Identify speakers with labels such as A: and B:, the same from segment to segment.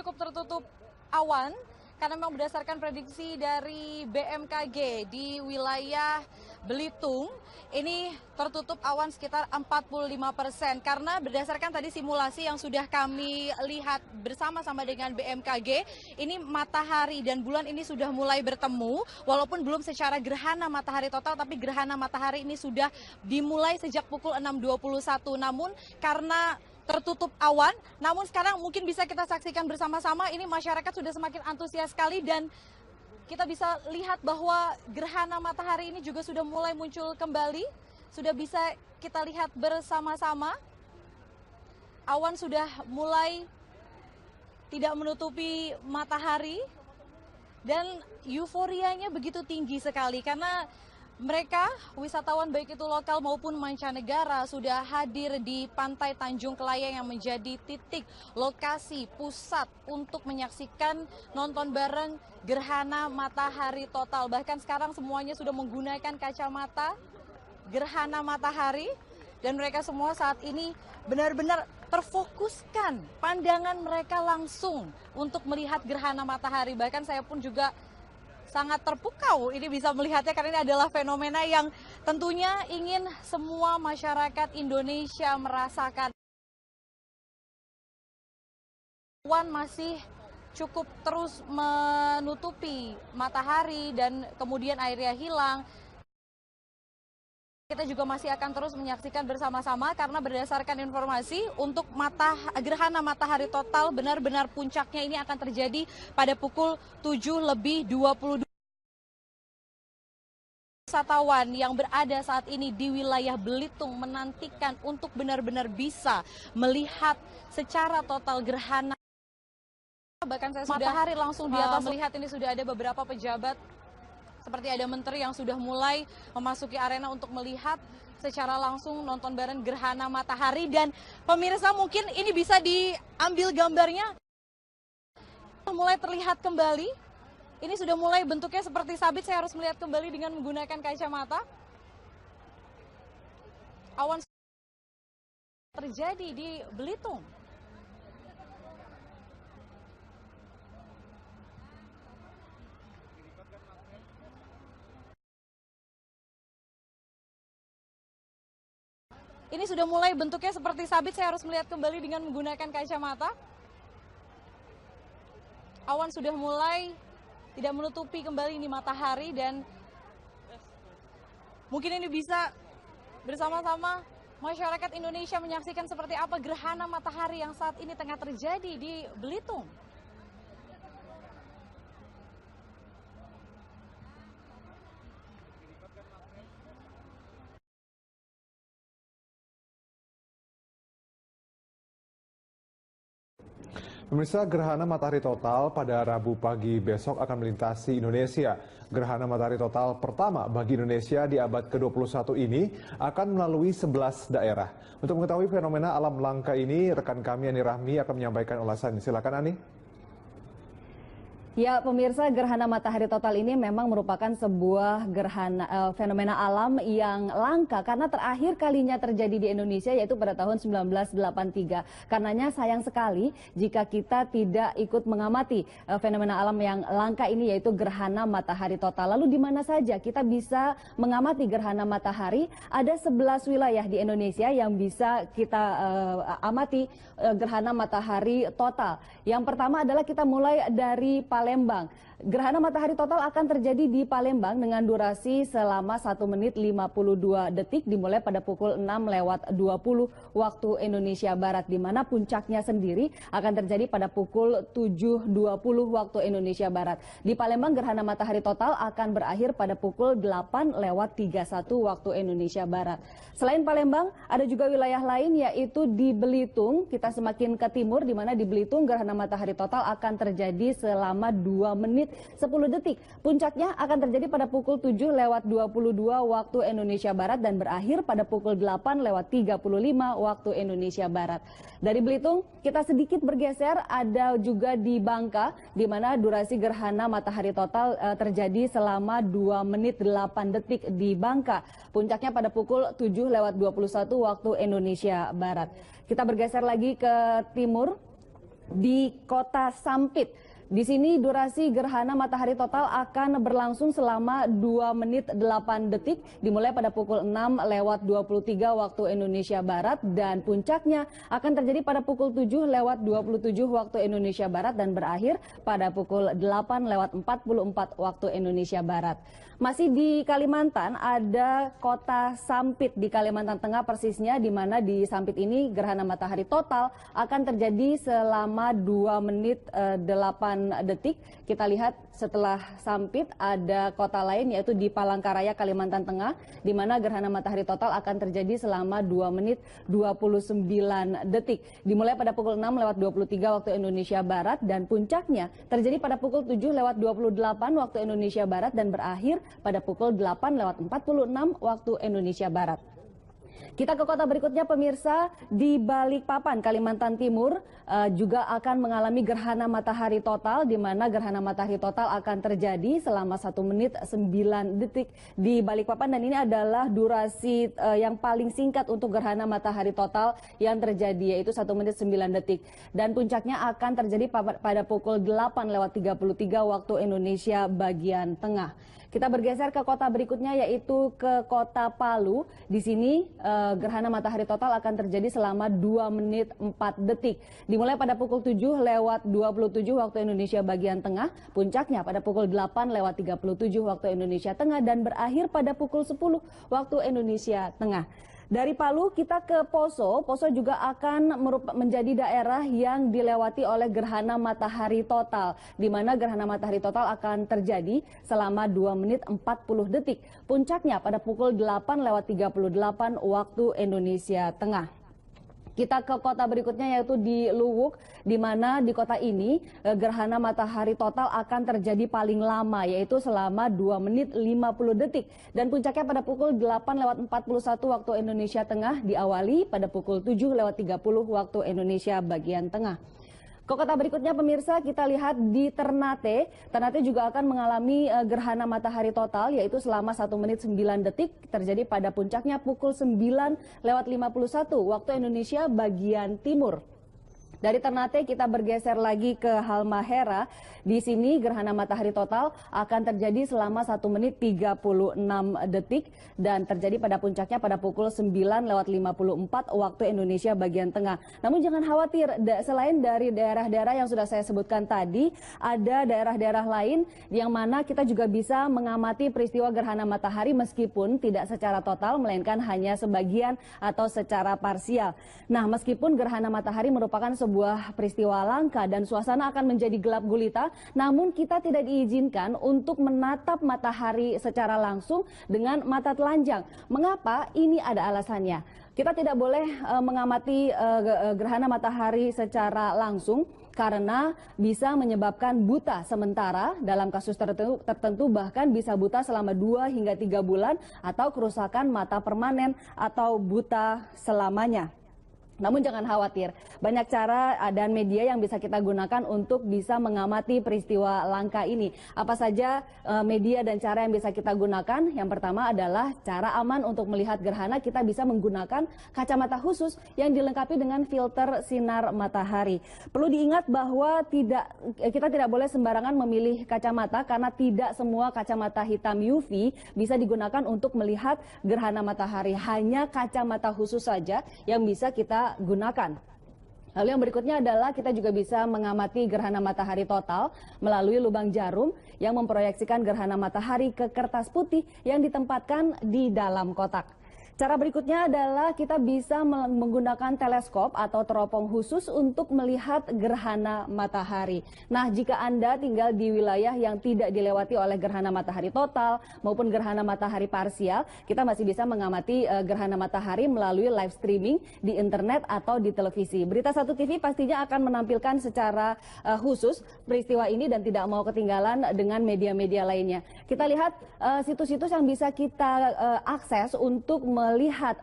A: cukup tertutup awan karena memang berdasarkan prediksi dari BMKG di wilayah Belitung ini tertutup awan sekitar 45% karena berdasarkan tadi simulasi yang sudah kami lihat bersama-sama dengan BMKG, ini matahari dan bulan ini sudah mulai bertemu walaupun belum secara gerhana matahari total, tapi gerhana matahari ini sudah dimulai sejak pukul 6.21. Namun karena tertutup awan, namun sekarang mungkin bisa kita saksikan bersama-sama, ini masyarakat sudah semakin antusias sekali dan kita bisa lihat bahwa gerhana matahari ini juga sudah mulai muncul kembali, sudah bisa kita lihat bersama-sama. Awan sudah mulai tidak menutupi matahari dan euforianya begitu tinggi sekali karena mereka, wisatawan baik itu lokal maupun mancanegara sudah hadir di Pantai Tanjung Kelayang yang menjadi titik lokasi pusat untuk menyaksikan nonton bareng gerhana matahari total. Bahkan sekarang semuanya sudah menggunakan kacamata gerhana matahari dan mereka semua saat ini benar-benar terfokuskan pandangan mereka langsung untuk melihat gerhana matahari. Bahkan saya pun juga sangat terpukau ini bisa melihatnya karena ini adalah fenomena yang tentunya ingin semua masyarakat Indonesia merasakan. Awan masih cukup terus menutupi matahari dan kemudian airnya hilang. Kita juga masih akan terus menyaksikan bersama-sama karena berdasarkan informasi untuk gerhana matahari total benar-benar puncaknya ini akan terjadi pada pukul 7:22. Wisatawan yang berada saat ini di wilayah Belitung menantikan untuk benar-benar bisa melihat secara total gerhana. Bahkan saya sudah matahari langsung di atas melihat ini sudah ada beberapa pejabat seperti ada menteri yang sudah mulai memasuki arena untuk melihat secara langsung nonton bareng gerhana matahari. Dan pemirsa mungkin ini bisa diambil gambarnya. Mulai terlihat kembali, ini sudah mulai bentuknya seperti sabit, saya harus melihat kembali dengan menggunakan kacamata. Awan terjadi di Belitung. Ini sudah mulai bentuknya seperti sabit, saya harus melihat kembali dengan menggunakan kacamata. Awan sudah mulai tidak menutupi kembali ini matahari dan mungkin ini bisa bersama-sama masyarakat Indonesia menyaksikan seperti apa gerhana matahari yang saat ini tengah terjadi di Belitung.
B: Pemirsa, gerhana matahari total pada Rabu pagi besok akan melintasi Indonesia. Gerhana matahari total pertama bagi Indonesia di abad ke-21 ini akan melalui 11 daerah. Untuk mengetahui fenomena alam langka ini, rekan kami Ani Rahmi akan menyampaikan ulasan. Silakan Ani.
C: Ya, pemirsa, gerhana matahari total ini memang merupakan sebuah fenomena alam yang langka karena terakhir kalinya terjadi di Indonesia yaitu pada tahun 1983. Karenanya sayang sekali jika kita tidak ikut mengamati fenomena alam yang langka ini yaitu gerhana matahari total. Lalu di mana saja kita bisa mengamati gerhana matahari? Ada 11 wilayah di Indonesia yang bisa kita amati gerhana matahari total. Yang pertama adalah kita mulai dari Palembang. Gerhana matahari total akan terjadi di Palembang dengan durasi selama 1 menit 52 detik dimulai pada pukul 6:20 waktu Indonesia Barat, di mana puncaknya sendiri akan terjadi pada pukul 7:20 waktu Indonesia Barat. Di Palembang gerhana matahari total akan berakhir pada pukul 8:31 waktu Indonesia Barat. Selain Palembang ada juga wilayah lain yaitu di Belitung. Kita semakin ke timur di mana di Belitung gerhana matahari total akan terjadi selama 2 menit 10 detik. Puncaknya akan terjadi pada pukul 7:22 waktu Indonesia Barat dan berakhir pada pukul 8:35 waktu Indonesia Barat. Dari Belitung kita sedikit bergeser, ada juga di Bangka di mana durasi gerhana matahari total terjadi selama 2 menit 8 detik di Bangka. Puncaknya pada pukul 7:21 waktu Indonesia Barat. Kita bergeser lagi ke timur. di Kota Sampit. Di sini durasi gerhana matahari total akan berlangsung selama 2 menit 8 detik, dimulai pada pukul 6:23 waktu Indonesia Barat, dan puncaknya akan terjadi pada pukul 7:27 waktu Indonesia Barat dan berakhir pada pukul 8:44 waktu Indonesia Barat. Masih di Kalimantan, ada Kota Sampit di Kalimantan Tengah persisnya, di mana di Sampit ini gerhana matahari total akan terjadi selama 2 menit 8 detik. Kita lihat setelah Sampit ada kota lain, yaitu di Palangkaraya, Kalimantan Tengah, di mana gerhana matahari total akan terjadi selama 2 menit 29 detik. Dimulai pada pukul 6:23 waktu Indonesia Barat dan puncaknya terjadi pada pukul 7:28 waktu Indonesia Barat dan berakhir pada pukul 8:46 waktu Indonesia Barat. Kita ke kota berikutnya pemirsa, di Balikpapan, Kalimantan Timur juga akan mengalami gerhana matahari total, di mana gerhana matahari total akan terjadi selama 1 menit 9 detik di Balikpapan, dan ini adalah durasi yang paling singkat untuk gerhana matahari total yang terjadi, yaitu 1 menit 9 detik. Dan puncaknya akan terjadi pada pukul 8:33 waktu Indonesia bagian tengah. Kita bergeser ke kota berikutnya, yaitu ke kota Palu. Di sini gerhana matahari total akan terjadi selama 2 menit 4 detik. Dimulai pada pukul 7:27 waktu Indonesia bagian tengah, puncaknya pada pukul 8:37 waktu Indonesia Tengah dan berakhir pada pukul 10 waktu Indonesia Tengah. Dari Palu kita ke Poso. Poso juga akan menjadi daerah yang dilewati oleh gerhana matahari total, di mana gerhana matahari total akan terjadi selama 2 menit 40 detik. Puncaknya pada pukul 8:38 waktu Indonesia Tengah. Kita ke kota berikutnya, yaitu di Luwuk, di mana di kota ini gerhana matahari total akan terjadi paling lama, yaitu selama 2 menit 50 detik. Dan puncaknya pada pukul 8:41 waktu Indonesia Tengah, diawali pada pukul 7:30 waktu Indonesia bagian tengah. Ke kota berikutnya pemirsa, kita lihat di Ternate. Ternate juga akan mengalami gerhana matahari total, yaitu selama 1 menit 9 detik, terjadi pada puncaknya pukul 9:51 waktu Indonesia bagian timur. Dari Ternate kita bergeser lagi ke Halmahera. Di sini gerhana matahari total akan terjadi selama 1 menit 36 detik dan terjadi pada puncaknya pada pukul 9:54 waktu Indonesia bagian tengah. Namun jangan khawatir, selain dari daerah-daerah yang sudah saya sebutkan tadi, ada daerah-daerah lain yang mana kita juga bisa mengamati peristiwa gerhana matahari meskipun tidak secara total, melainkan hanya sebagian atau secara parsial. Nah, meskipun gerhana matahari merupakan sebuah peristiwa langka dan suasana akan menjadi gelap gulita, namun kita tidak diizinkan untuk menatap matahari secara langsung dengan mata telanjang. Mengapa? Ini ada alasannya. Kita tidak boleh mengamati gerhana matahari secara langsung karena bisa menyebabkan buta sementara, dalam kasus tertentu bahkan bisa buta selama 2 hingga 3 bulan atau kerusakan mata permanen atau buta selamanya. Namun jangan khawatir, banyak cara dan media yang bisa kita gunakan untuk bisa mengamati peristiwa langka ini. Apa saja media dan cara yang bisa kita gunakan? Yang pertama adalah cara aman untuk melihat gerhana, kita bisa menggunakan kacamata khusus yang dilengkapi dengan filter sinar matahari. Perlu diingat bahwa kita tidak boleh sembarangan memilih kacamata karena tidak semua kacamata hitam UV bisa digunakan untuk melihat gerhana matahari. Hanya kacamata khusus saja yang bisa kita gunakan. Lalu yang berikutnya adalah kita juga bisa mengamati gerhana matahari total melalui lubang jarum yang memproyeksikan gerhana matahari ke kertas putih yang ditempatkan di dalam kotak. Cara berikutnya adalah kita bisa menggunakan teleskop atau teropong khusus untuk melihat gerhana matahari. Nah, jika Anda tinggal di wilayah yang tidak dilewati oleh gerhana matahari total maupun gerhana matahari parsial, kita masih bisa mengamati gerhana matahari melalui live streaming di internet atau di televisi. Berita 1 TV pastinya akan menampilkan secara khusus peristiwa ini dan tidak mau ketinggalan dengan media-media lainnya. Kita lihat situs-situs yang bisa kita akses untuk melihat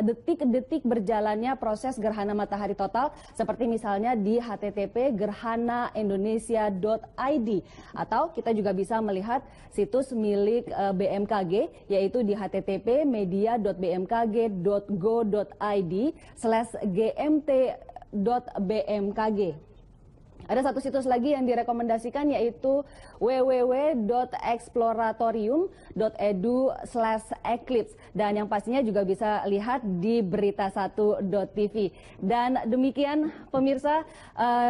C: detik-detik berjalannya proses gerhana matahari total, seperti misalnya di http://gerhanaindonesia.id, atau kita juga bisa melihat situs milik BMKG, yaitu di http://media.bmkg.go.id/gmt.bmkg. Ada satu situs lagi yang direkomendasikan yaitu www.exploratorium.edu/eclipse dan yang pastinya juga bisa lihat di berita1.tv. Dan demikian pemirsa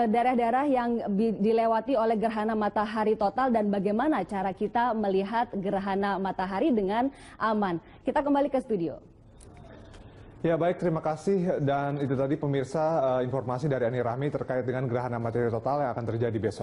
C: daerah-daerah yang dilewati oleh gerhana matahari total dan bagaimana cara kita melihat gerhana matahari dengan aman. Kita kembali ke studio.
B: Ya baik, terima kasih. Dan itu tadi pemirsa informasi dari Ani Rahmi terkait dengan gerhana matahari total yang akan terjadi besok.